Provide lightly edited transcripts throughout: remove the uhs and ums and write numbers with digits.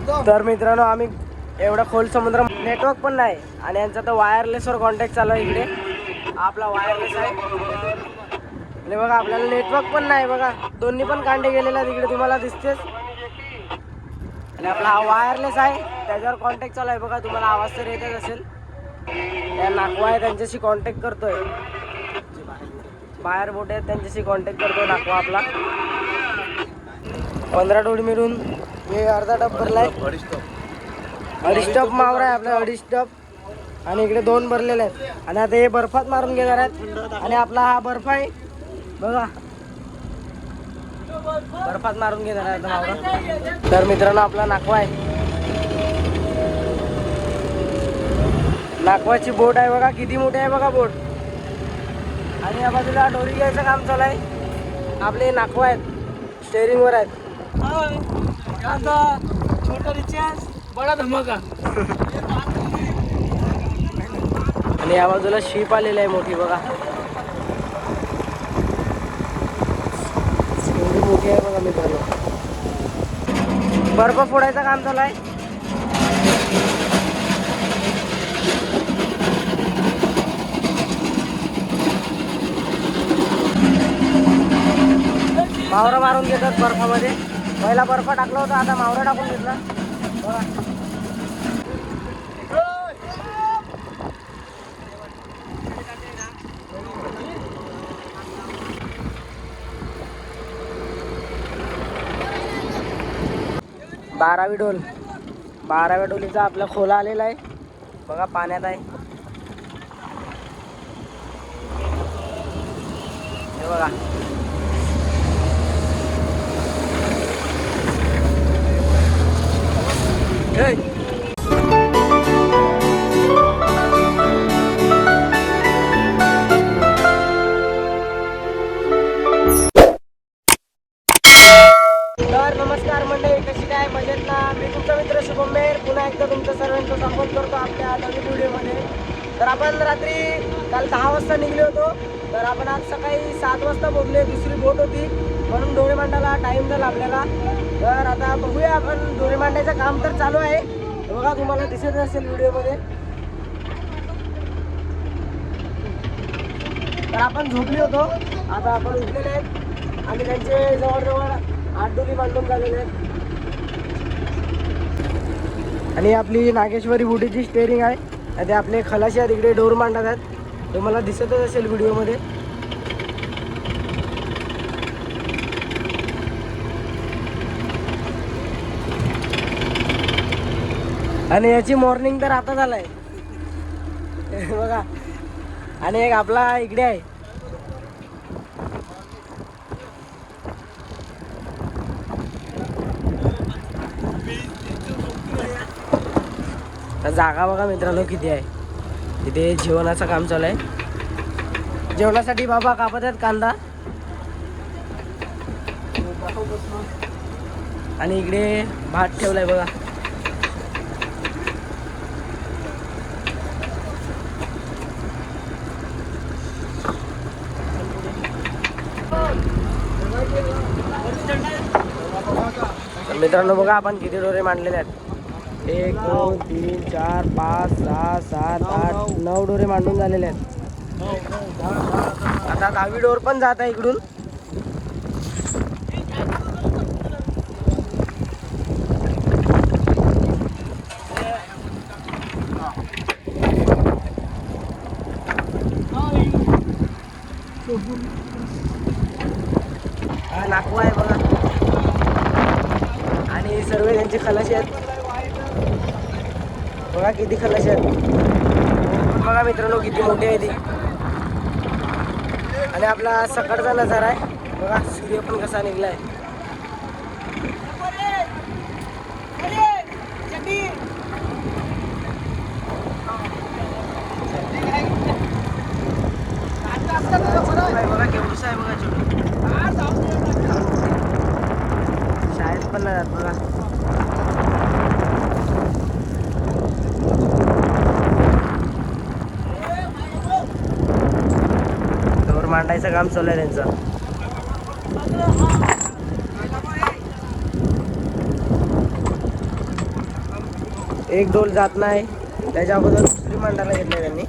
तर मित्रांनो आम्ही एवढा खोल समुद्र, नेटवर्क पण नाही आणि यांचा तर वायरलेसवर कॉन्टॅक्ट चालू आहे. इकडे आपला वायरलेस आहे आणि बघा आपल्याला नेटवर्क पण नाही. बघा दोन्ही पण कांडे गेलेले आहेत इकडे, तुम्हाला दिसतेच. आणि आपला हा वायरलेस आहे, त्याच्यावर कॉन्टॅक्ट चालू आहे. बघा तुम्हाला आवाज तर येतच असेल. त्या नाकवा आहे त्यांच्याशी कॉन्टॅक्ट करतोय, बाहेर बोट आहेत त्यांच्याशी कॉन्टॅक्ट करतोय नाकवा आपला. 15 डोळी मिळून हे अर्धा टप भरलाय, 2.5 टप मावरा आहे आपला, 2.5 टप. आणि इकडे 2 भरलेले आहेत आणि आता हे बर्फात मारून घेणार आहेत. आणि आपला हा बर्फ आहे बघा, बर्फात मारून घेणार आहे मावरा. तर मित्रांनो आपला नाकवा आहे, नाकवाची बोट आहे बघा, किती मोठी आहे बघा बोट. आणि या बाजूला डोरी घ्यायचं काम चालू आहे. आपले नाकवा आहेत, स्टेअरिंग वर आहेत. छोटा रिचार्ज बडा धमाका. आणि या बाजूला शिप आलेली आहे मोठी बघा, एवढी मोठी आहे बघा मित्रांनो. बर्फ फोडायचं काम चालू आहे. मावरा मारून घेतात बर्फामध्ये. पहिला बर्फ टाकला होता, आता मावरा टाकून घेतला बघा. 12वी डोल, 12व्या डोलीचा आपला खोला आलेला आहे बघा, पाण्यात आहे हे बघा. तर नमस्कार मंडळी, कशी काय, मजेत ना? मी तुमचा मित्र शुभम मेहर पुन्हा एकदा तुमचं सर्वांचं स्वागत करतो आपल्या नवीन व्हिडिओमध्ये. तर आपण रात्री काल 10 वाजता निघले होतो, तर आपण आज सकाळी 7 वाजता पोहोचले. दुसरी बोट होती म्हणून दोरे मांडायला टाईम झाला आपल्याला. तर आता बघूया आपण, दोरे मांडायचं काम तर चालू आहे बघा, तुम्हाला दिसत असेल व्हिडिओमध्ये. तर आपण झोपले होतो, आता आपण उठलेले आहेत आणि त्यांचे जवळजवळ 8 डोली बांधून झालेले आहेत. आणि आपली नागेश्वरी बुटीची स्टेअरिंग आहे, ते आपले खलाशी आहेत इकडे डोर मांडत आहेत, तुम्हाला दिसतच असेल व्हिडिओमध्ये. आणि याची मॉर्निंग तर आता झालाय बघा. आणि एक आपला इकडे आहे, जागा बघा मित्रांनो किती आहे. इथे जेवणाचं काम चालू आहे, जेवणासाठी बाबा कापत आहेत कांदा. आणि इकडे भात ठेवलाय बघा. मित्रांनो बघा आपण किती डोरे मांडलेले आहेत. 1 2 3 4 5 6 7 8 9 डोरे मांडून झालेले आहेत. आता 10वी डोर पण जात आहे इकडून. हा नाकवा आहे बघा, आणि सर्व त्यांचे खलाशी आहेत बघा, किती खलाशी आहेत बघा मित्रांनो, किती मोठी आहे ती. आणि आपला सकाळचा नजारा आहे बघा, सूर्य पण कसा निघलाय. बघा केवढं आहे बघा, शाळेत पण नाही जात बघा. दोर मांडायचं काम चालू आहे त्यांचं. एक डोल जात नाही, त्याच्या अगोदर दुसरी मांडायला घेतली त्यांनी.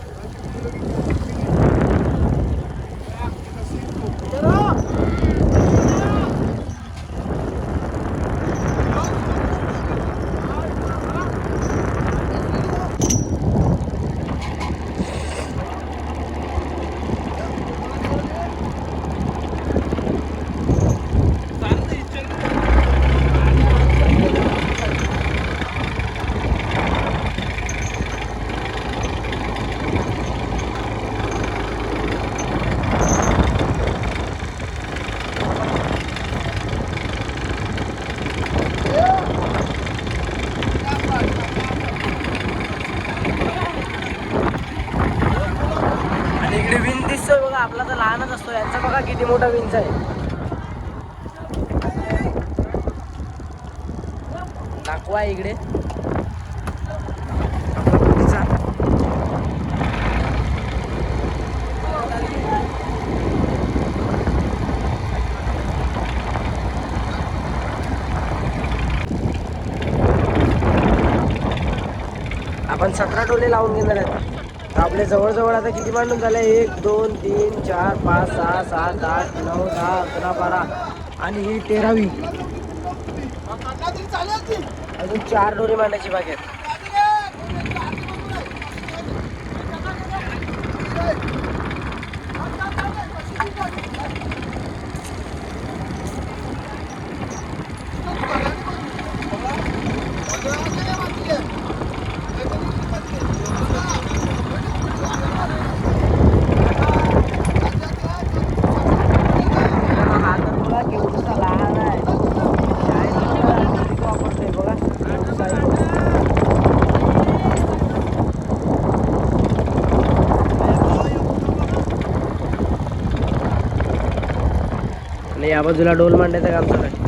इकडे विंच दिसतोय बघा, आपला तर लहानच असतो, यांचा बघा किती मोठा विंच आहे. दाखवा इकडे आपला पुढचा. आपण 17 टोले लावून घेणार आहेत. आपले जवळजवळ आता किती मांडून झाले? 1 2 3 4 5 6 7 8 9 10 11 12 आणि ही 13वी. अजून 4 डोरी मांडायची बाकी आहेत. आणि या बाजूला डोल मांडायचं काम चालू आहे.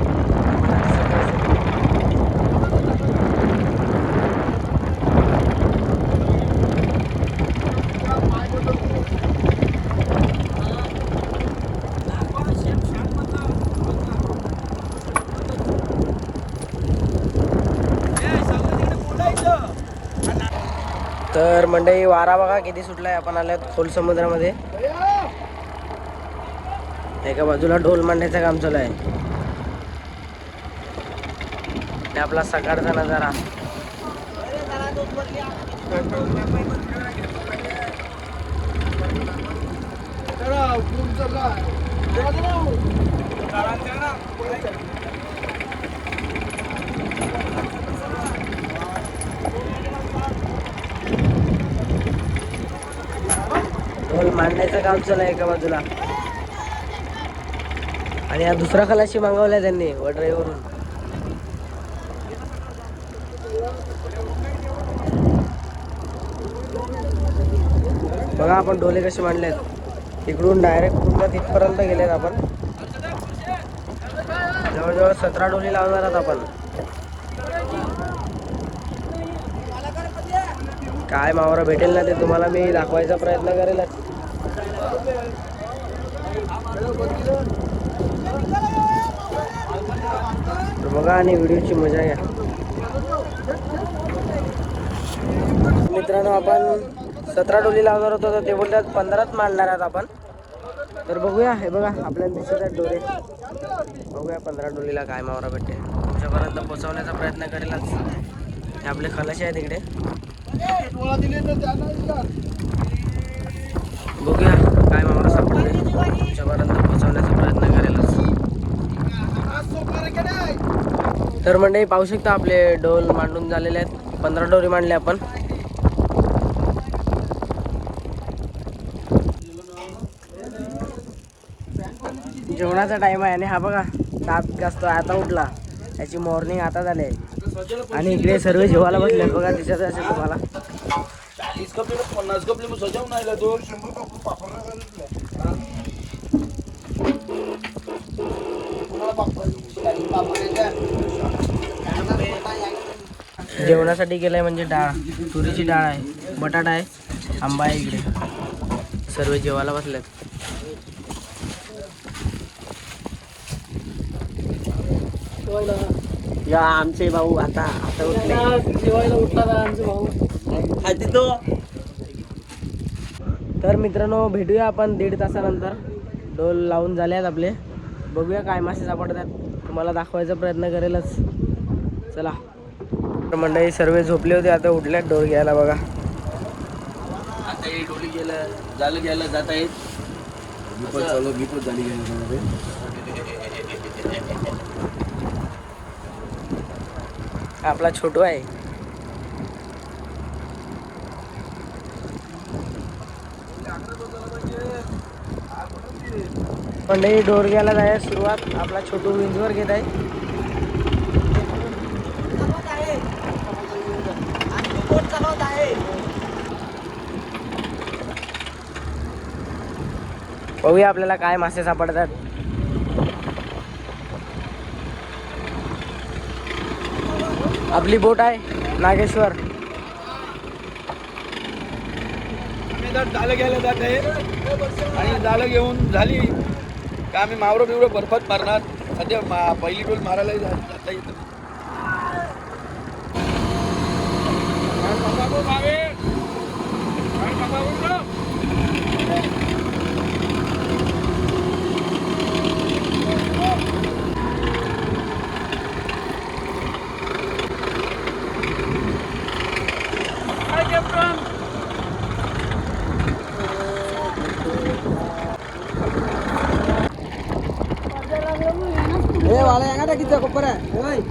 तर मंडळी वारा बघा किती सुटलाय. आपण आल्यात खोल समुद्रामध्ये. एका बाजूला ढोल मांडायचं काम चालू आहे. आणि आपला सकाळचा नजारा. ढोल मांडायचं काम चालू आहे एका बाजूला. आणि हा दुसरा खलाशी मागवलाय त्यांनी वडराईवरून. बघा आपण डोले कसे मांडलेत. तिकडून डायरेक्ट पूर्ण तिथपर्यंत गेलेत आपण. जवळजवळ 17 डोली लावणार आहोत आपण. काय मावरा भेटेल ना ते तुम्हाला मी दाखवायचा प्रयत्न करेलच. बघा आणि व्हिडिओची मजा घ्या. मित्रांनो आपण 17 डोली लावणार होतो, तर ते बोलतात 15च मांडणार आहात आपण. तर बघूया. हे बघा आपल्याला दिसत आहेत डोले. बघूया 15 डोलीला काय मावरा भेटते. तुमच्यापर्यंत पोहोचवण्याचा प्रयत्न करेलच. हे आपले खलाशी आहेत इकडे. बघूया काय मावरा सापडले. तुमच्यापर्यंत पोहोचवण्याचा प्रयत्न करेलच. तर मंडळी पाहू शकता आपले डोल मांडून झालेले आहेत. 15 डोरी मांडले आपण. जेवणाचा टाइम आहे. आणि हा बघा 7 वाजता आता उठला. याची मॉर्निंग आता झाली. आणि इकडे सर्व जेवायला बसले. बघा दिसत असेल तुम्हाला. 30 कपडे 50 कपडे मग सजावून आला तो 100 कपडे पापड. जेवणासाठी गेलाय म्हणजे डाळ, तुरीची डाळ आहे, बटाटा आहे, आंबा आहे. इकडे सर्व जेवायला बसलेत. या आमचे भाऊ आता जेवायला उठला आमचे भाऊ तो. तर मित्रांनो भेटूया आपण 1.5 तासानंतर. डोल लावून झाले आहेत आपले. बघूया काय मासे सापडतात. तुम्हाला दाखवायचा प्रयत्न करेलच. चला. तर मंडळी सर्व झोपले होते, आता उठल्यात डोल घ्यायला बघा. आता हे डोली गेलं झालं घ्यायला जात आहेत. मी पण झाली घ्यायला. आपला छोटू आहे. मंडळी डोर घ्यायला जायला सुरुवात. आपला छोटू विंजवर घेत आहे. बघूया आपल्याला काय मासे सापडतात. आपली बोट आहे नागेश्वर. जालं घ्यायला जात आहे आणि जालं घेऊन झाली का आम्ही मावरं बिवरं बर्फात मारणार. सध्या पहिली डोल मारायला जाता येतं. वाला यांगा टाकीचा कोपर आहे.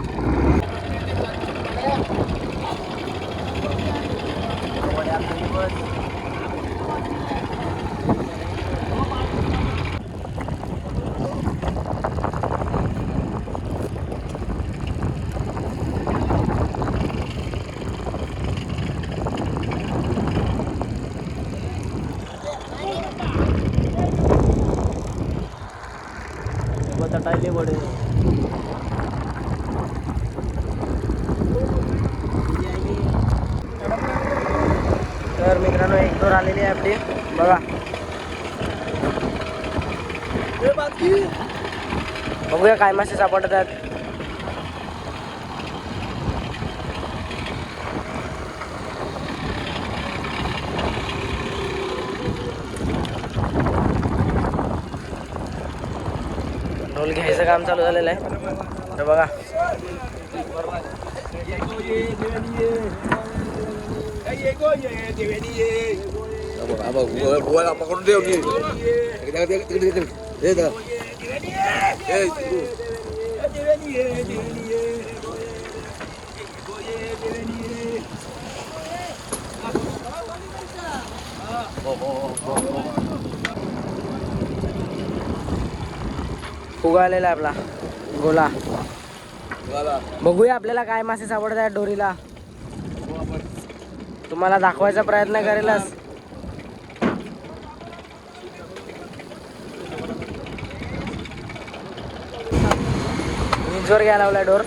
तटायले बडे. तर मित्रांनो एक दोर आलेली आहे आपली बघा. बघूया काय मासे सापडतात. डोल घ्यायचं काम चालू झालेलं आहे. तर बघा पकडून ठेव. उगालेला आहे आपला गोला. बघूया आपल्याला काय मासे सापडतात डोरीला. तुम्हाला दाखवायचा प्रयत्न करेलच. विंचवर घ्यायला लावलाय डोर.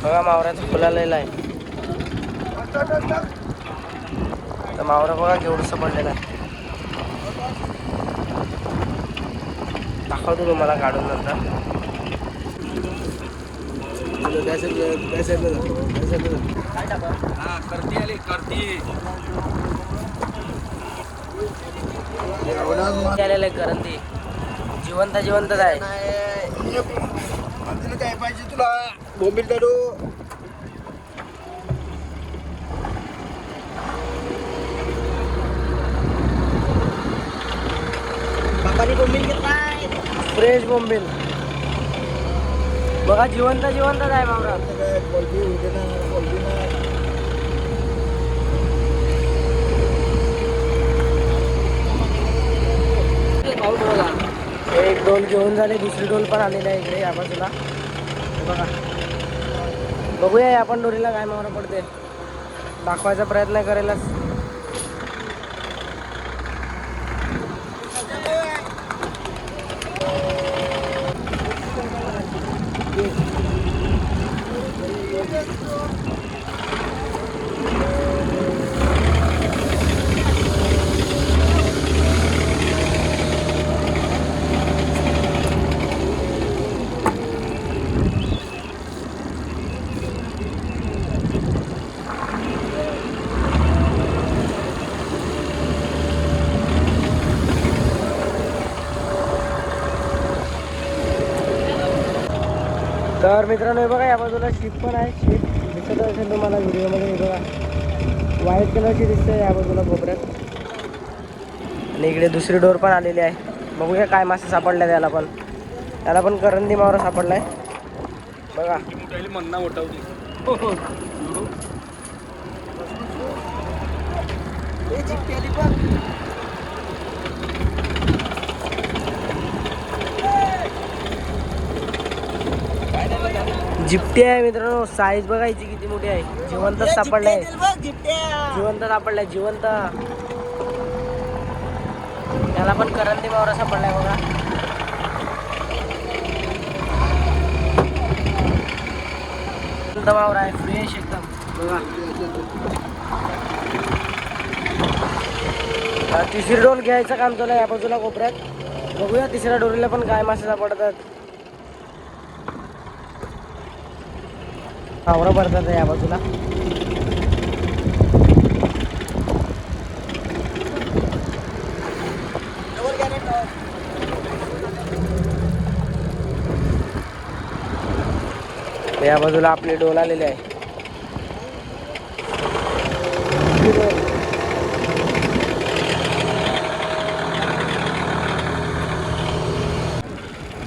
बघा मावऱ्याचा फुलालेला आहे. तर मावरा बघा केवढंसं पडलेलं आहे. दाखवतो तुम्हाला काढून नंतर. करती आली करती आलेलं आहे करंदी. जिवंत जिवंतच आहे. काय पाहिजे तुला बोंबील लाडू. बापानी बोंबील घेतलाय. फ्रेश बोंबील बघा जिवंत जिवंतच आहे मावरा. डोल घेऊन झाले, दुसरी डोल पण आलेली आहे इकडे या बाजूला. हे बघा, बघूया या पण डोरीला काय मावरा पडते, दाखवायचा प्रयत्न करेलच. तर मित्रांनो हे बघा, या बाजूला शिप पण आहे. शिप दिसत असेल तुम्हाला व्हिडिओमध्ये. हे बघा, व्हाईट कलरची दिसते या बाजूला कोपऱ्यात. आणि इकडे दुसरी डोर पण आलेली आहे. बघूया काय मासे सापडले त्याला पण. त्याला पण करंदी मावरा सापडलाय बघा. म्हणणं उठवली. जिप्टी आहे मित्रांनो. साईज बघायची किती मोठी आहे. जिवंत सापडलाय, जिवंत सापडलाय, जिवंत. त्याला पण करंदी मावरा सापडलाय बघा. मावरा आहे, फ्रेश एकदम बघा. तिसरी डोल घ्यायचं काम चालू आहे या बाजूला कोपऱ्यात. बघूया तिसऱ्या डोरीला पण काय मासे सापडतात. मावरा पडतात या बाजूला. या बाजूला आपले डोल आलेले आहे.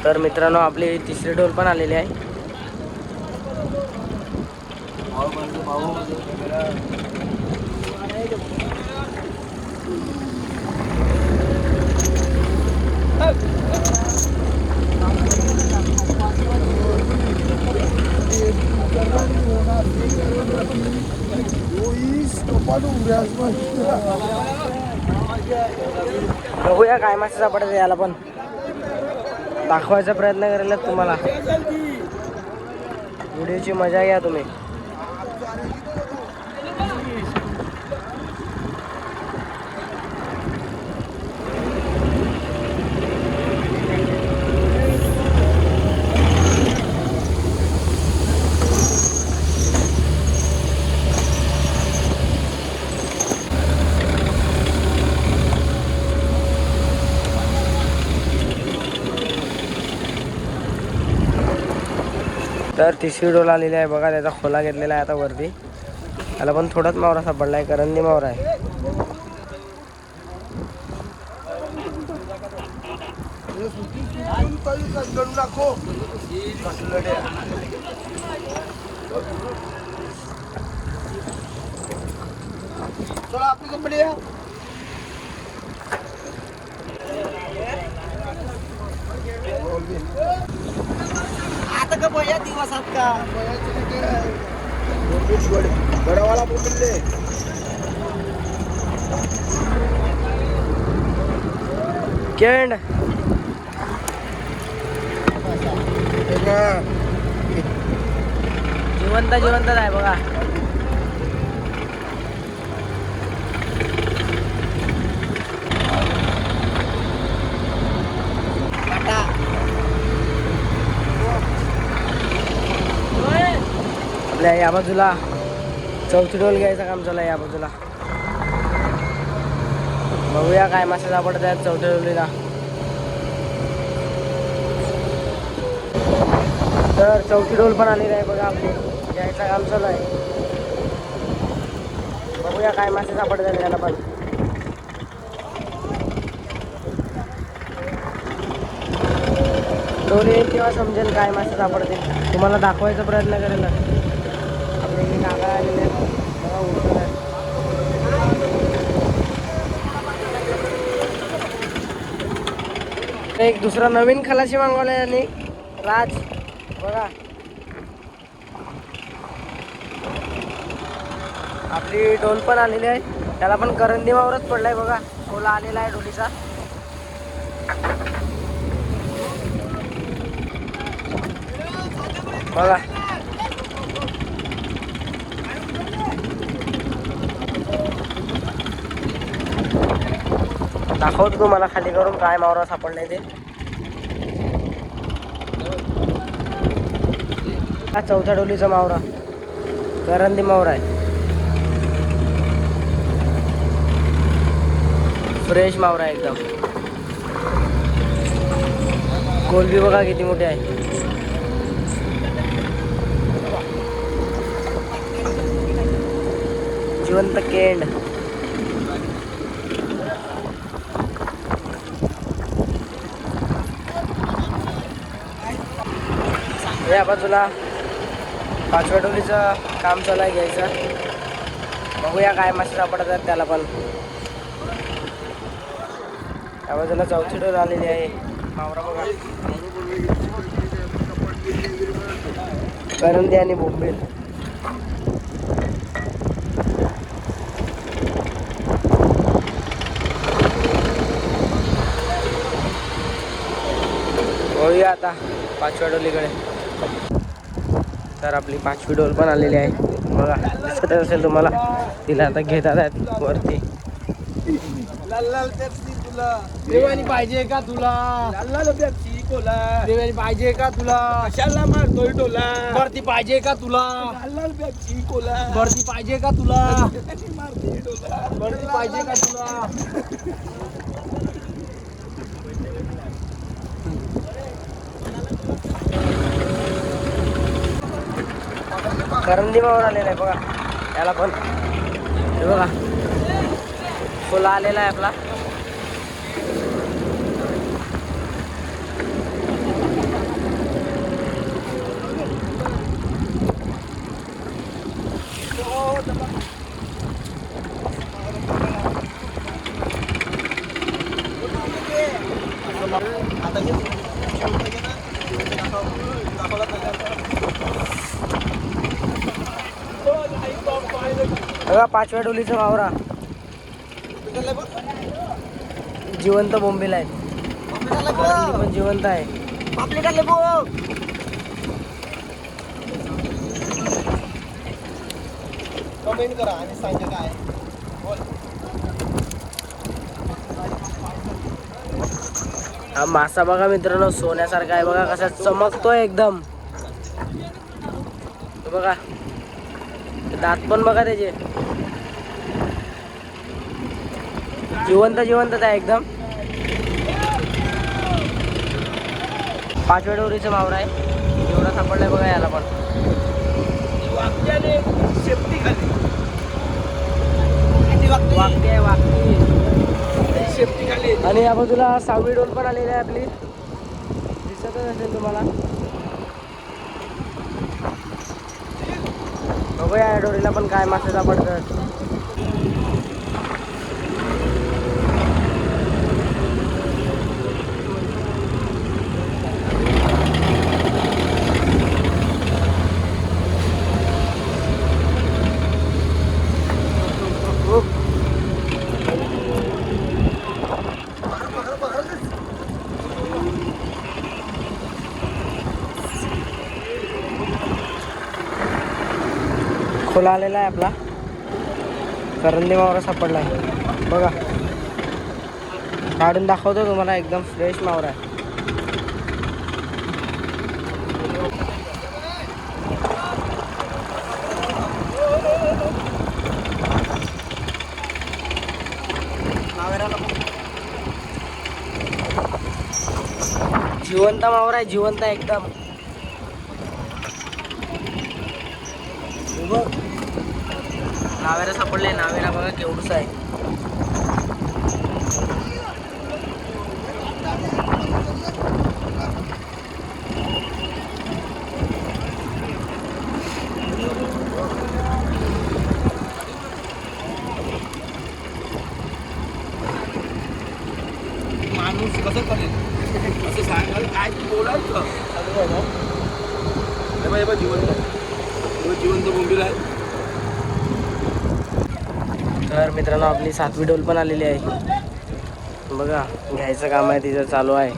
तर मित्रांनो आपली तिसरी डोल पण आलेली आहे. बघूया काय मासे सापडतात याला पण. दाखवायचा प्रयत्न करायला तुम्हाला. व्हिडिओची मजा घ्या तुम्ही. तर तिसरी डोल आलेली आहे बघा. त्याचा खोला घेतलेला आहे आता वरती. त्याला पण थोडाच मावरा सापडला आहे, करंदी मावरा आहे. आपली कंपनी आहे. आता का बया दिवसात का बडावाला बोलले. केंड जिवंत जिवंत आहे बघा. आपल्या या बाजूला चौथी डोल घ्यायचं काम चालू आहे या बाजूला. बघूया काय मासे सापडत आहेत चौथ्या डोलीला. तर चौथी डोल पण आलेली आहे बघा. आपली घ्यायचं काम चालू आहे. बघूया काय मासे सापडत आहेत त्याला पण. डोल येईल तेव्हा समजेल काय मासे सापडते. तुम्हाला दाखवायचा प्रयत्न करेल. आपल्या इकडे काका आलेले आहेत बघा, उडत आहेत. एक दुसरा नवीन खलाशी मागवलाय आणि राज बघा. आपली डोल पण आलेली आहे, त्याला पण करंदी मावरच पडलाय बघा. ओला आलेला आहे डोलीचा. बघा दाखवतो तुम्हाला खाली करून काय मावरा सापडलाय ते. हा चौथ्या डोलीचा मावरा करंदी मावरा आहे. फ्रेश मावरा आहे एकदम. कोलबी बघा किती मोठी आहे. जिवंत केंड. या बाजूला 5व्या डोलीचं काम चालू आहे घ्यायचं. बघूया काय मासे सापडतात त्याला पण. या बाजूला 4थी डोल आलेली आहे. मावरा बघा करंदी आणि बोंबील. बघूया आता 5व्या डोलीकडे. तर आपली 5वी डोल पण आलेली आहे बघा. दिसत असेल तुम्हाला. तिला आता घेतात आहेत वरती. देवानी पाहिजे का तुला? देवानी पाहिजे का तुला? कशाला मारतोय टोला? भरती पाहिजे का तुला? भरती पाहिजे का तुला? भरती पाहिजे का तुला? करंदी मावर आलेला आहे बघा. त्याला पण हे बघा फुल आलेला आहे आपला. बघा 5व्या डोलीचा मावरा. जिवंत बोंबील आहेत. पण जिवंत आहे. कमेंट करा आणि सांगा काय. हा मासा बघा मित्रांनो सोन्यासारखा आहे बघा. कसा चमकतोय एकदम. बघा दात पण बघा त्याचे. जिवंत आहे एकदम. 5व्या डोरीचा मावरा आहे. एवढा सापडलाय बघा याला पण. वाक्याने शेपटी खाली. वाकडी आहे वाकडी. शेपटी खाली. आणि या बाजूला 6वी डोल पण आलेली आहे आपली. दिसतच असेल तुम्हाला. बघूया या डोरीला पण काय मासे सापडतात. खोला आलेला आहे आपला. करंदी मावरा सापडला आहे बघा. काढून दाखवतो तुम्हाला. एकदम फ्रेश मावरा आहे. जिवंत मावरा आहे. जिवंत आहे एकदम. नावेरा सापडले. नावेरा बघा केवढूच आहे. माणूस कसं करेल. असं सांगाल काय तू बोलायचं जिवंत बोंबील आहे. तर मित्रांनो आपली 7वी डोल पण आलेली आहे बघा. घ्यायचं काम आहे तिचं चालू आहे.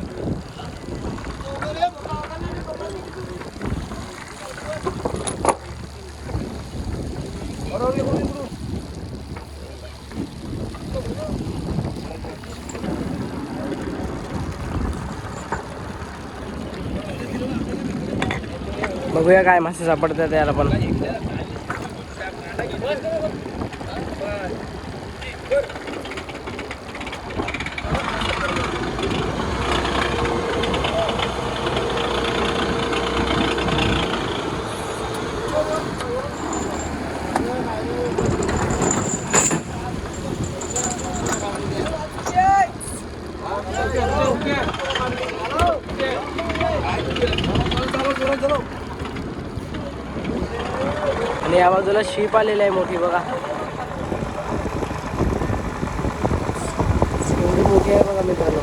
बघूया काय मासे सापडतात त्याला पण. आणि या बाजूला शीप आलेली आहे मोठी बघा. एवढी मोठी आहे बघा मित्रांनो.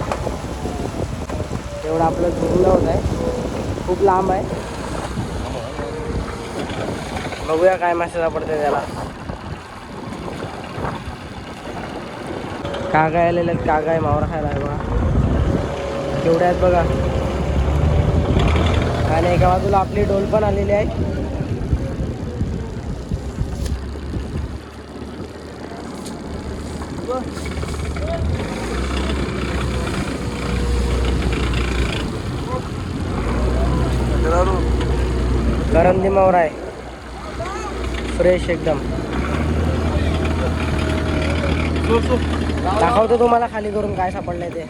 एवढं आपलं झुंड होत आहे. खूप लांब आहे. बघूया काय मासे सापडते त्याला. कागा आलेले आहेत. कागा आहे मावरा खायला आहे बघा. केवढे आहेत बघा. आणि एका बाजूला आपली डोल पण आलेली आहे. करंदी मावरा आहे. फ्रेश एकदम. दाखवतो तुम्हाला खाली करून काय सापडलंय ते.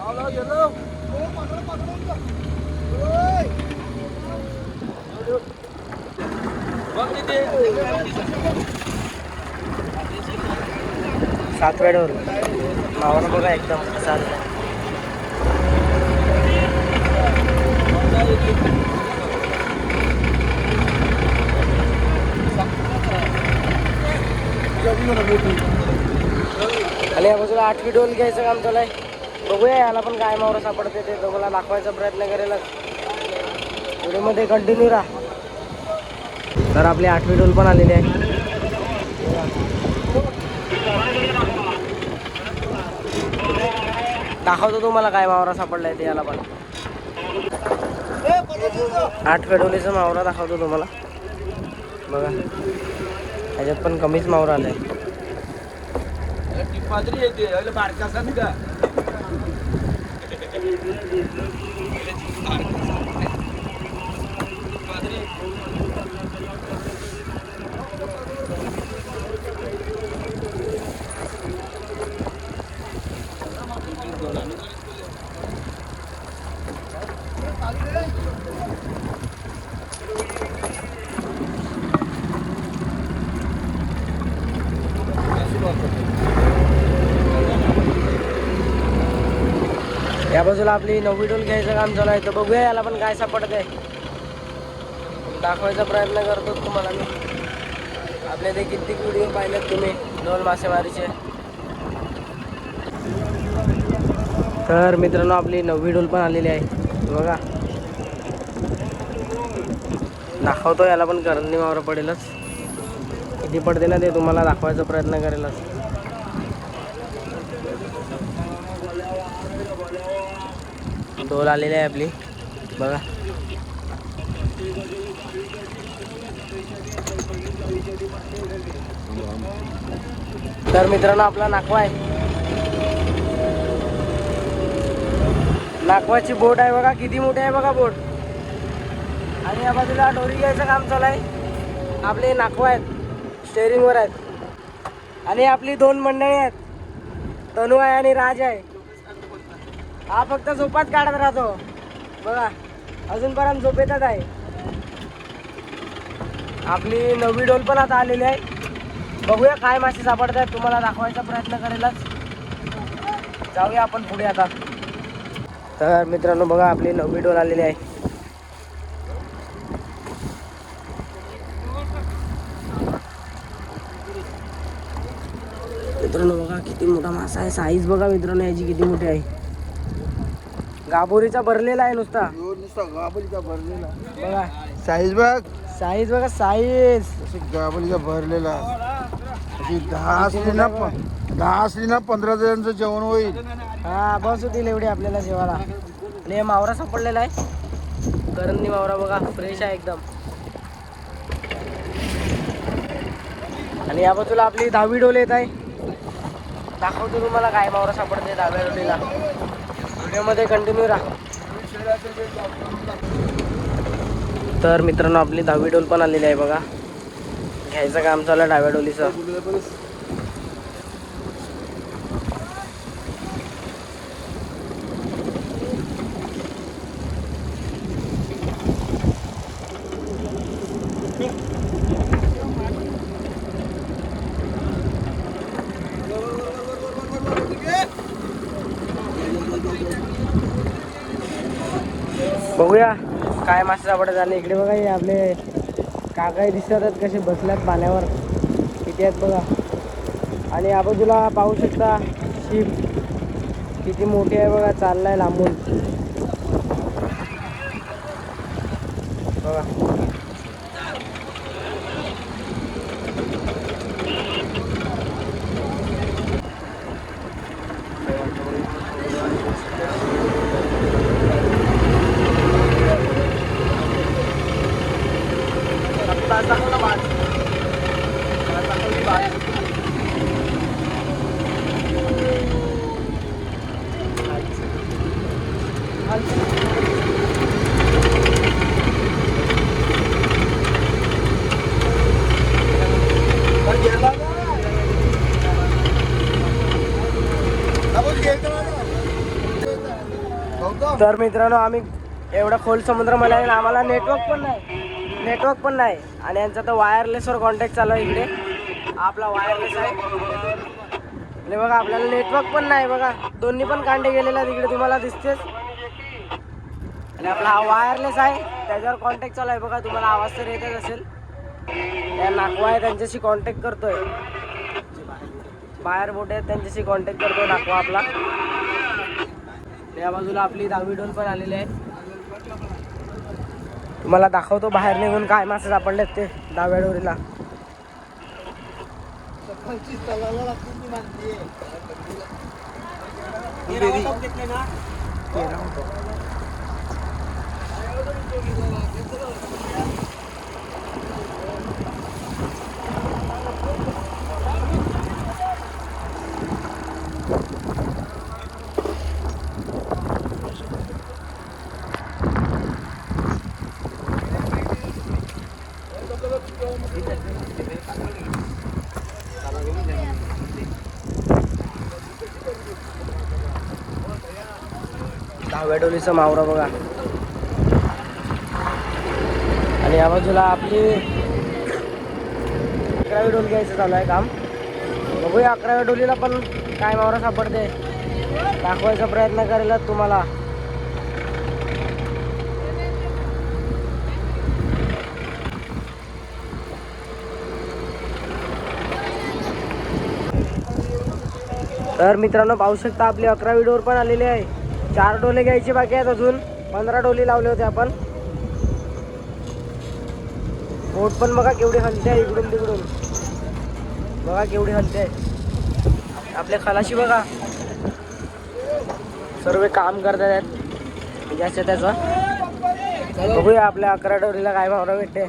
सातव्या डोर मावरा बघा एकदम कसा आलेला आहे. आणि या बाजूला 8वी डोल घ्यायचं काम चालू आहे. बघूया याला पण काय मावरा सापडते ते तुम्हाला दाखवायचा प्रयत्न करेलच. व्हिडिओमध्ये कंटिन्यू राहा. तर आपली 8वी डोल पण आलेली आहे. दाखवतो तुम्हाला काय मावरा सापडलाय ते याला पण. 8व्या डोलीचा मावरा दाखवतो तुम्हाला बघा. ह्याच्यात पण कमीच मावरा आलाय. पादरी येते बारकासा नाही का. या बाजूला आपली 9वी डोल घ्यायचं काम चालू आहे. तर बघूया याला पण काय सापडत आहे. दाखवायचा प्रयत्न करतो तुम्हाला मी. आपले ते कित्येक व्हिडिओ पाहिलेत तुम्ही डोल मासेमारीचे. तर मित्रांनो आपली 9वी डोल पण आलेली आहे बघा. दाखवतो याला पण करंदी मावरा पडेलच. किती पडते ना ते तुम्हाला दाखवायचा प्रयत्न करेलच. डोल आलेली आहे आपली बघा. तर मित्रांनो आपला नाकवा आहे. नाकवाची बोट आहे बघा. किती मोठी आहे बघा बोट. आणि या बाजूला दोरी घ्यायचं काम चालू आहे. आपले नाकवा आहेत. स्टेअरिंगवर आहेत. आणि आपली 2 मंडळी आहेत. तनू आहे आणि राज आहे. हा फक्त झोपात काढत राहतो बघा. अजूनपर्यंत झोपेतच आहे. आपली 9वी डोल पण आता आलेली आहे. बघूया काय मासे सापडत आहेत. तुम्हाला दाखवायचा प्रयत्न करेलच. जाऊया आपण पुढे आता. तर मित्रांनो बघा आपली 9वी डोल आलेली आहे. मित्रांनो बघा किती मोठा मासा आहे. साईज बघा मित्रांनो याची किती मोठी आहे. गाभोरीचा भरलेला आहे नुसता नुसता गाबलीचा भरलेला बघा. साईज बघ, साईज बघा साईज. अशी गाबलीचा भरलेला अशी 10 असली ना 15 जणांचं जेवण होईल. हा बस होतील एवढी आपल्याला जेवायला. आणि हे मावरा सापडलेला आहे, करंदी मावरा बघा, फ्रेश आहे एकदम. आणि या बाजूला आपली 10वी डोल येत आहे. दाखवतो तुम्हाला काय मावरा सापडते 10व्या डोलीला. व्हिडिओमध्ये कंटिन्यू राहा. तर मित्रांनो आपली 10वी डोल पण आलेली आहे बघा. घ्यायचं काम चालू आहे 10व्या डोलीचं. बघूया काय मासे सापडत झाले. इकडे बघा हे आपले काकाही दिसतात आहेत कसे बसल्यात पाण्यावर, किती आहेत बघा. आणि या बाजूला पाहू शकता शिप किती मोठी आहे बघा, चाललाय लांबून बघा. तर मित्रांनो आम्ही एवढा खोल समुद्रामध्ये आहे, आम्हाला नेटवर्क पण नाही आणि यांचा तर वायरलेसवर कॉन्टॅक्ट चालू आहे. इकडे आपला वायरलेस आहे आणि बघा आपल्याला नेटवर्क पण नाही बघा, दोन्ही पण कांडे गेलेले आहेत इकडे तुम्हाला दिसतेच. आणि आपला हा वायरलेस आहे, त्याच्यावर कॉन्टॅक्ट चालू आहे बघा, तुम्हाला आवाज तर येतच असेल. त्या नाकवा आहे त्यांच्याशी कॉन्टॅक्ट करतोय, बाहेर बोट आहेत त्यांच्याशी कॉन्टॅक्ट करतोय नाकवा आपला. या बाजूला आपली 10वी डोल पण आलेली आहे. तुम्हाला दाखवतो बाहेर निघून काय मासे सापडलेत ते 10व्या डोरीला. दहाव्या डोलीचा मावरा बघा. आणि या बाजूला आपली 11वी डोल घ्यायचं चालू आहे काम. बघूया 11व्या डोलीला पण काय मावरा सापडते, दाखवायचा प्रयत्न करेल तुम्हाला. तर मित्रांनो पाहू शकता आपली 11वी डोर पण आलेली आहे. 4 डोले घ्यायचे बाकी आहेत, अजून 15 डोली लावले होते आपण. बोट पण बघा केवढी हलते आहे, इकडून तिकडून बघा केवढी हलते आहे. आपले खलाशी बघा सर्व काम करतात आहेत ज्याच्या त्याचं. बघूया आपल्या 11 डोरीला काय मावरा भेटते.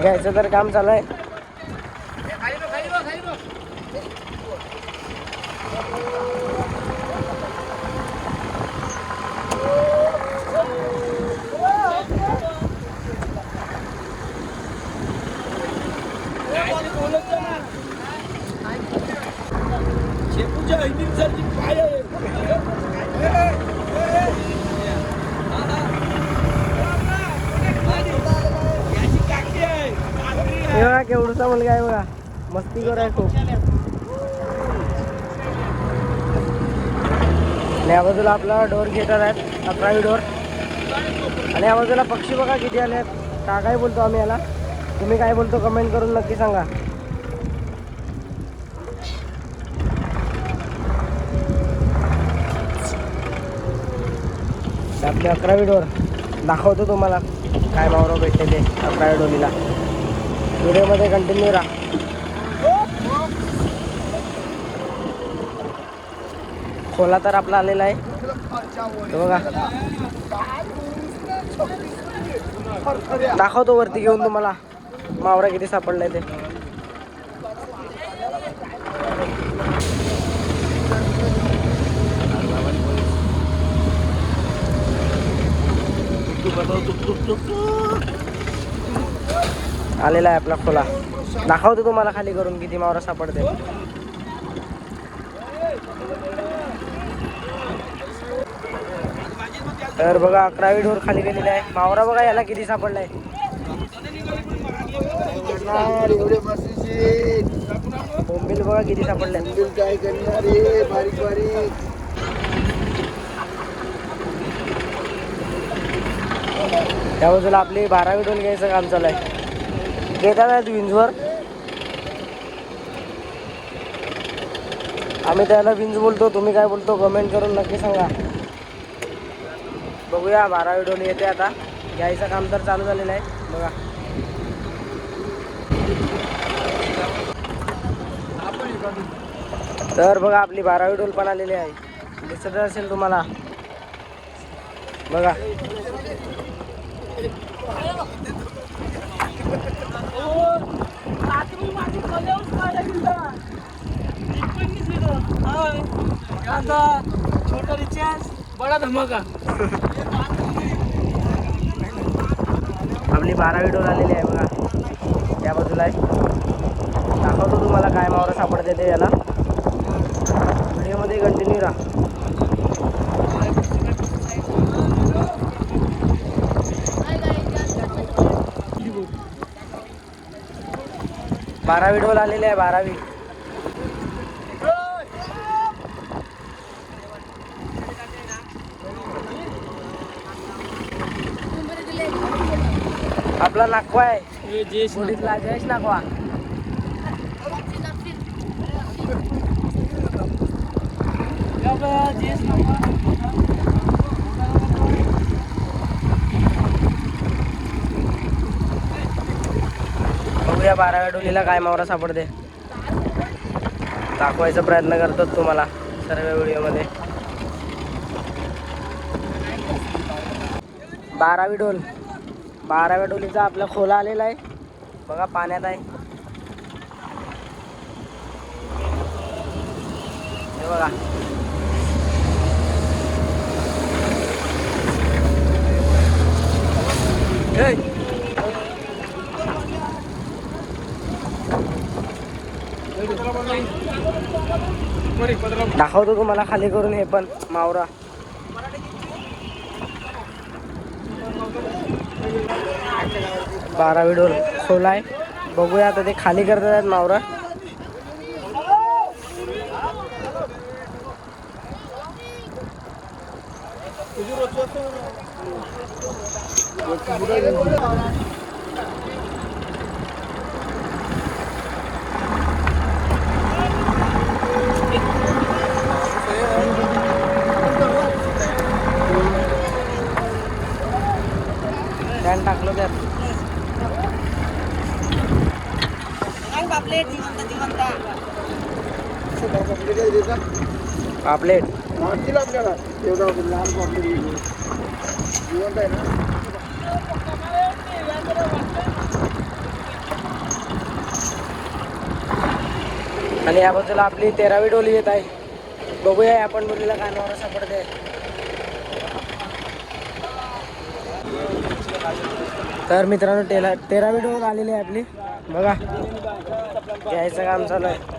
घ्यायचं तर काम चालू आहे. बघा केवढूचा मुलगा आहे बघा, मस्ती कर आहे खूप. आणि या बाजूला आपला डोर घेटर आहेत, 11वी डोर. आणि या बाजूला पक्षी बघा किती आले आहेत. काय बोलतो आम्ही याला, तुम्ही काय बोलतो कमेंट करून नक्की सांगा. 11वी डोर दाखवतो तुम्हाला काय मावरा भेटते ते 11वी डोलीला. व्हिडिओमध्ये कंटिन्यू राहा. खोला तर आपला आलेला आहे तो बघा. दाखवतो वरती घेऊन तुम्हाला मावरा किती सापडलाय ते. आलेला आहे आपला खोला. दाखवतो तुम्हाला खाली करून किती मावरा सापडते. तर बघा 11वी ढोर खाली गेलेली आहे. मावरा बघा याला किती सापडलाय. बोंबील बघा किती सापडले. काय करणार बारीक बारीक. त्या बाजूला आपली 12वी ढोल घ्यायचं काम चालू आहे. घेतात आहेत विंजवर. आम्ही त्याला विंज बोलतो, तुम्ही काय बोलतो कमेंट करून नक्की सांगा. बघूया 12वी ढोल येते आता. घ्यायचं काम तर चालू झालेलं आहे बघा. तर बघा आपली 12वी ढोल पण आलेली आहे. दिसत असेल तुम्हाला बघा. छोटा रिचार्ज बडा धमाका. आपली 12वी ढोल आलेली आहे बघा. त्या बाजूला आहे. दाखवतो तुम्हाला काय मावरा सापडते ते याला. व्हिडिओमध्ये कंटिन्यू राहा. बारावी ढोल आलेली आहे 12वी. आपला नाकवा आहे गुढीतला जयेश नाकवा. बघूया 12व्या डोलीला काय मावरा सापडते. दाखवायचा प्रयत्न करतो तुम्हाला सर्व व्हिडिओमध्ये. 12वी ढोल. 12व्या डोलीचा आपला खोला आलेला आहे बघा. पाण्यात आहे हे बघा. दाखवतो तुम्हाला खाली करून हे पण मावरा. बारावी ढोल खोला आहे. बघूया आता ते खाली करतात आहेत मावरा. फॅन टाकलं त्यात. पापलेट आपल्याला एवढं लहान पापलेट जिवंत आहे ना. आणि या बाजूला आपली 13वी डोली येत आहे. बघूया या पण डोलीला काय मावरा सापडते. तर मित्रांनो 13वी डोल आलेली आहे आपली बघा. घ्यायचं काम चालू आहे.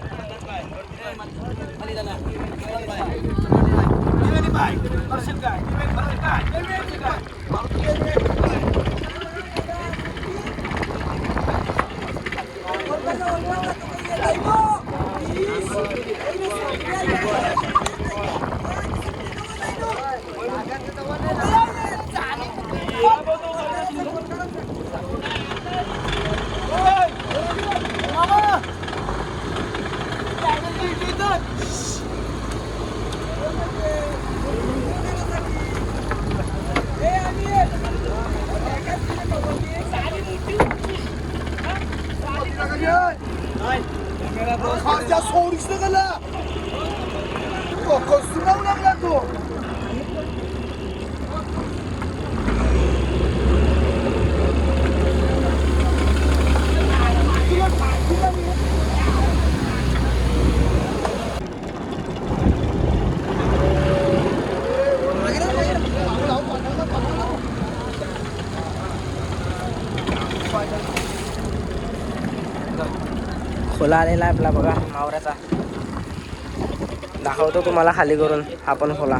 खाजा सोडीस गेला सुनावू लागला तो खोला आलेला आहे आपला बघा मावऱ्याचा. दाखवतो तुम्हाला खाली करून हा पण खोला.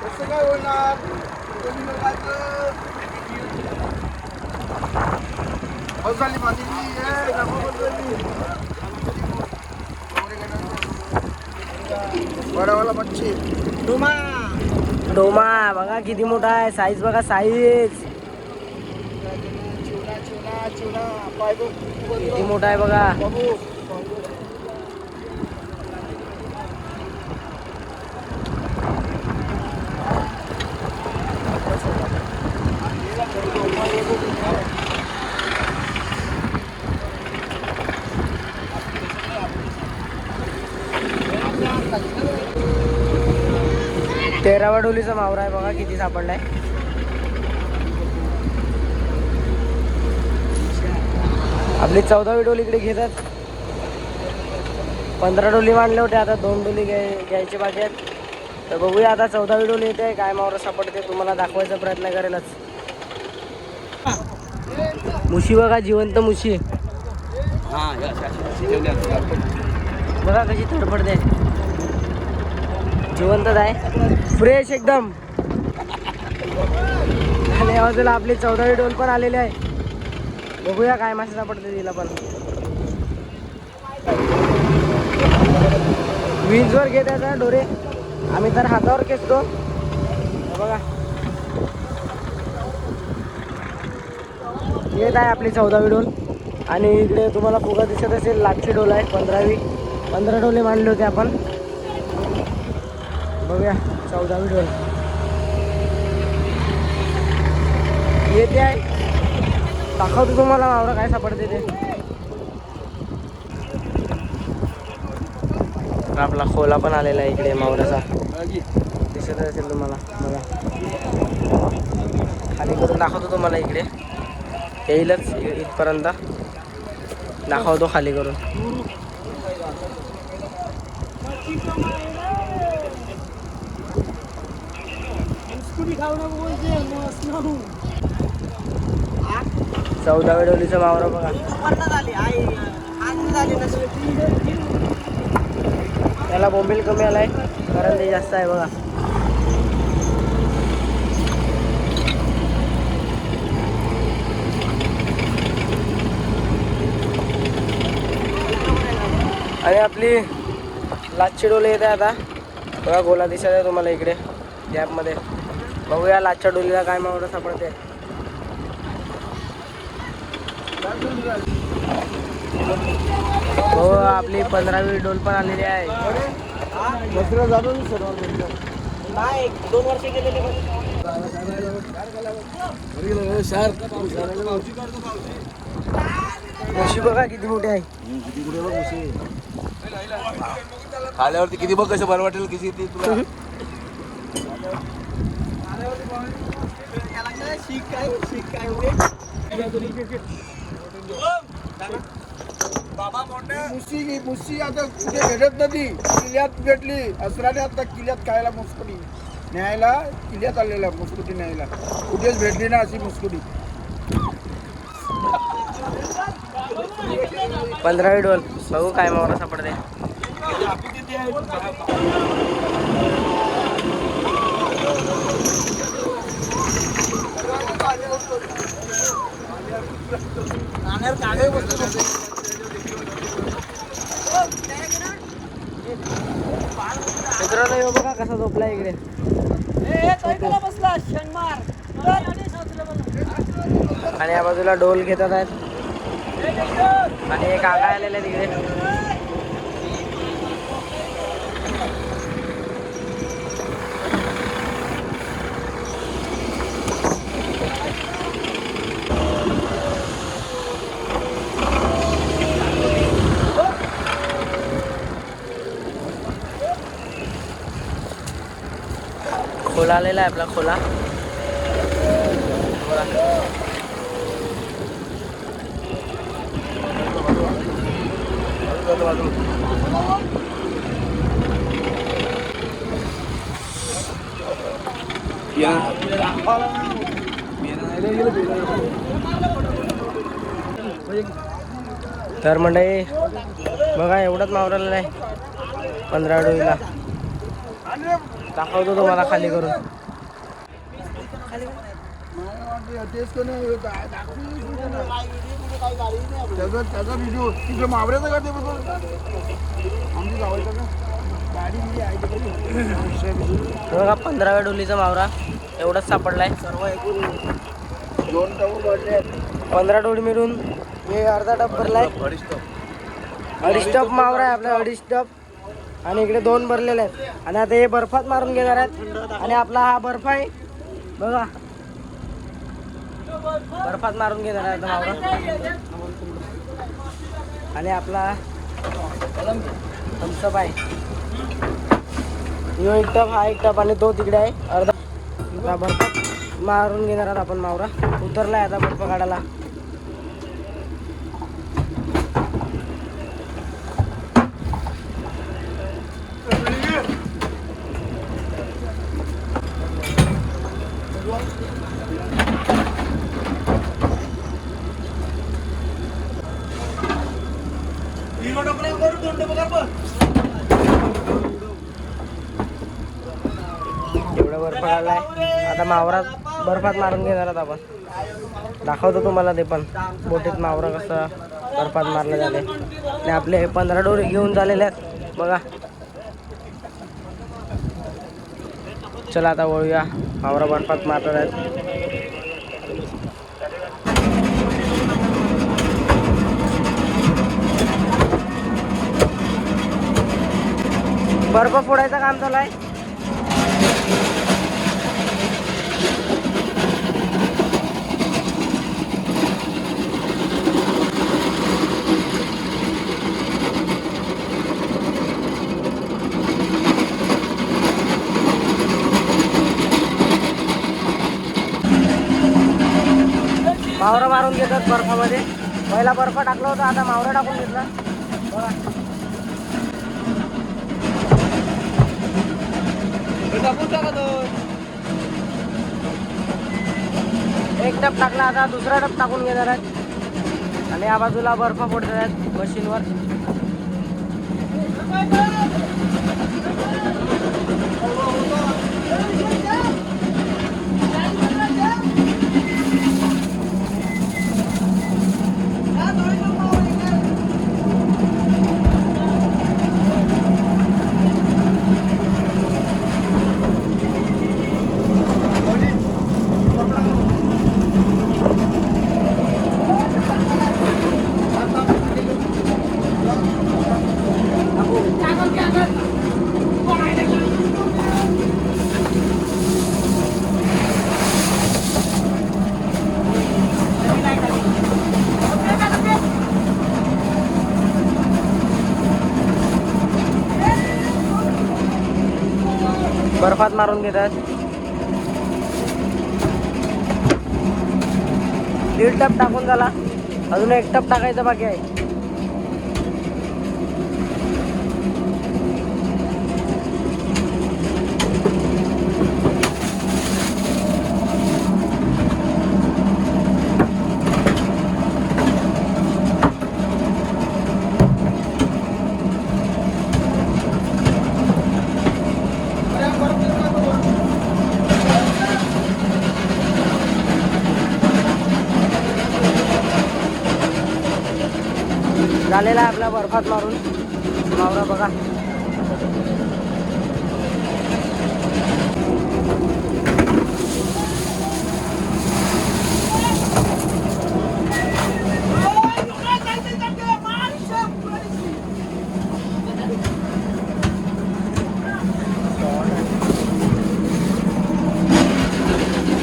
कसं काय होणार झाली माझी बडावाला मच्छी डोमा बघा किती मोठा आहे. साईज बघा साईज किती मोठा आहे बघा. तेरावा डोलीचा मावरा आहे बघा किती सापडलाय. आपली 14वी डोली इकडे घेतात. 15 डोली मांडले होते, आता 2 डोली घ्यायचे बाकी आहेत. तर बघूया आता 14वी डोली येते काय मावरा सापडते तुम्हाला दाखवायचा प्रयत्न करेलच. मुशी बघा जिवंत मुशी बघा कशी तडफडते. जिवंतच आहे फ्रेश एकदम. आणि या बाजूला आपली 14वी डोल पण आलेली आहे. बघूया काय मासे सापडते तिला पण. वीजवर घेत आहे डोरे, आम्ही तर हातावर खेचतो बघा. येत आहे आपली 14वी डोल. आणि इकडे तुम्हाला फुगा दिसत असेल लाटची डोल आहे 15वी. 15 डोले मांडले होते आपण. बघूया 14वी डोल येते आहे. दाखवतो तुम्हाला मावरा काय सापडते ते. आपला खोला पण आलेला आहे इकडे मावराचा दिसत असेल तुम्हाला बघा. खाली करून दाखवतो तुम्हाला इकडे येईलच इथपर्यंत दाखवतो खाली करून. चौदाव्या डोलीचा मावरा बघा. त्याला बोंबील कमी आलाय कारण ते जास्त आहे बघा. आणि आपली लाचची डोली येते आता बघा. गोला दिसत आहे तुम्हाला इकडे गॅपमध्ये. बघूया लाचच्या डोलीला काय मावरा सापडते. हो आपली 15वी डोल पण आलेली आहे. नाही 2 वर्ष गेलेली. मुशी बघा किती मोठी आहे. आल्यावरती किती बघ कसं बरं वाटेल किती ती तुला. मुशी आता कुठे भेटत नाही. किल्ल्यात भेटली असराने आता किल्ल्यात खायला मुसकुटी न्यायला. किल्ल्यात आलेला मुसकुटी न्यायला कुठेच भेटली ना अशी मुसकुटी. 15वी डोल बघू काय मावरा सापडते. मित्रांनो बघा कसा झोपला इकडे. आणि या बाजूला डोल घेतात आहेत. आणि एक काका आलेले आहेत तिकडे. खोला आलेला आहे आपला खोला. तर मंडळी बघा एवढंच मावरलेलं आहे 15 डोईला. दाखवतो तुम्हाला खाली करून. त्याचा व्हिडिओ तिकडे मावऱ्याचा करते आमची जावायचं का गाडी बघा 15व्या डोलीचा मावरा एवढंच सापडलाय. सर्व एकूण 2 टप पडले. 15 डोळी मिळून हे अर्धा टप भरलाय. 2.5 टप मावरा आहे आपला, 2.5 टप. आणि इकडे 2 भरलेले आहेत. आणि आता हे बर्फात मारून घेणार आहेत. आणि आपला हा बर्फ आहे बघा, बर्फात मारून घेणार आहे मावरा. आणि आपला थम्सअप आहे. यो 1 टप, हा 1 टप आणि तो तिकडे आहे अर्धा. आता बर्फात मारून घेणार आहोत आपण मावरा. उतरलाय आता बर्फ काढायला. एवढा बर्फ काढलाय. आता मावरात बर्फात मारून घेणार आहोत आपण. दाखवतो तुम्हाला ते पण बोटीत मावरा कसं बर्फात मारलं झाले. आणि आपले 15 डोळे घेऊन झालेले आहेत बघा. चला आता वळूया. मावरा बर्फात मारणार आहेत. बर्फ फोडायचं काम चालू आहे. मावरा मारून घेतात बर्फामध्ये. पहिला बर्फ टाकला होता, आता मावरा टाकून घेतला बघा. एक टप टाकला, आता दुसरा टप टाकून घेणार आहेत. आणि या बाजूला बर्फ फोडतात आहेत मशीनवर. बर्फात मारून घेतात. 1.5 टप टाकून झाला, अजून 1 टप टाकायचा बाकी आहे. झालेला आहे आपला बर्फात मारून मावरा बघा.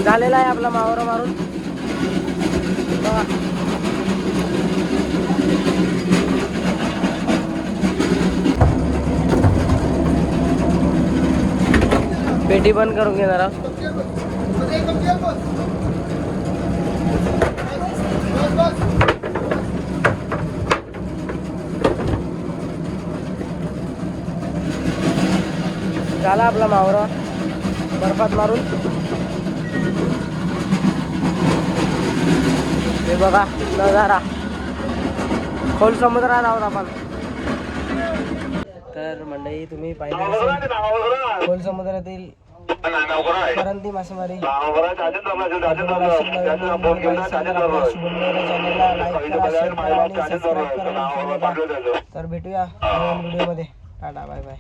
झालेला आहे आपला मावरा मारून बघा. पेटी बंद करून घेणार आहोत. झाला आपला मावरा बर्फात मारून. हे बघा नजारा, खोल समुद्रात आहोत आपण. तर मंडळी तुम्ही पाहिलं असेल खोल समुद्रातील करंदी मासेमारी. चॅनलला लाईक करा, शेअर करा आणि सबस्क्राईब करा. तर भेटूया नवीन व्हिडिओमध्ये. Tata bye bye.